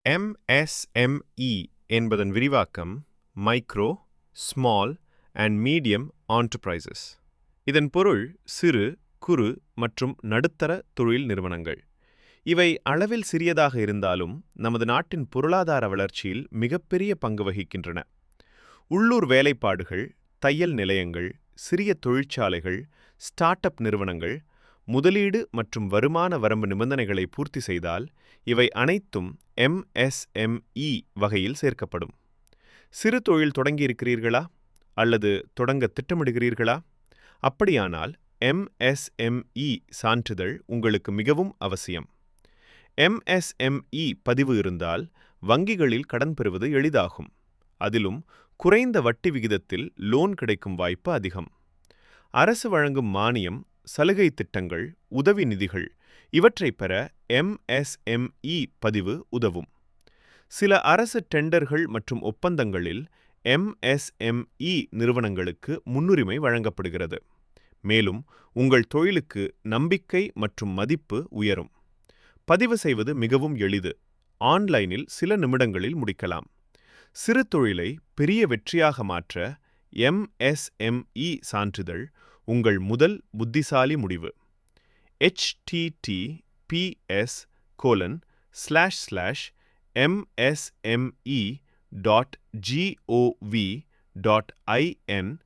MSME என்பதன் விரிவாக்கம் micro, small and medium enterprises. இதன் பொருள் சிறு, குறு மற்றும் நடுத்தர தொழில் நிறுவனங்கள். இவை அளவில் சிறியதாக இருந்தாலும் நமது நாட்டின் பொருளாதார வளர்ச்சியில் மிகப்பெரிய பங்கு வகிக்கின்றன. உள்ளூர் வேலைப்பாடுகள், தையல் நிலையங்கள், சிறிய தொழிற்சாலைகள், ஸ்டார்ட் அப் நிறுவனங்கள், முதலீடு மற்றும் வருமான வரம்பு நிபந்தனைகளை பூர்த்தி செய்தால் இவை அனைத்தும் MSME வகையில் சேர்க்கப்படும். சிறு தொழில் தொடங்கியிருக்கிறீர்களா அல்லது தொடங்க திட்டமிடுகிறீர்களா? அப்படியானால் MSME சான்றிதழ் உங்களுக்கு மிகவும் அவசியம். MSME பதிவு இருந்தால் வங்கிகளில் கடன் பெறுவது எளிதாகும். அதிலும் குறைந்த வட்டி விகிதத்தில் லோன் கிடைக்கும் வாய்ப்பு அதிகம். அரசு வழங்கும் மானியம், சலுகை திட்டங்கள், உதவி நிதிகள் இவற்றை பெற MSME பதிவு உதவும். சில அரசு டெண்டர்கள் மற்றும் ஒப்பந்தங்களில் MSME நிறுவனங்களுக்கு முன்னுரிமை வழங்கப்படுகிறது. மேலும் உங்கள் தொழிலுக்கு நம்பிக்கை மற்றும் மதிப்பு உயரும். பதிவு செய்வது மிகவும் எளிது. ஆன்லைனில் சில நிமிடங்களில் முடிக்கலாம். சிறு தொழிலை பெரிய வெற்றியாக மாற்ற MSME சான்றிதழ் உங்கள் முதல் புத்திசாலி முடிவு. https://msme.gov.in/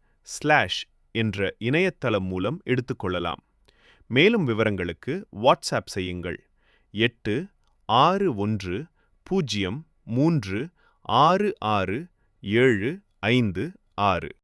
என்ற இணையதளம் மூலம் எடுத்துக்கொள்ளலாம். மேலும் விவரங்களுக்கு வாட்ஸ்அப் செய்யுங்கள். 8610366756.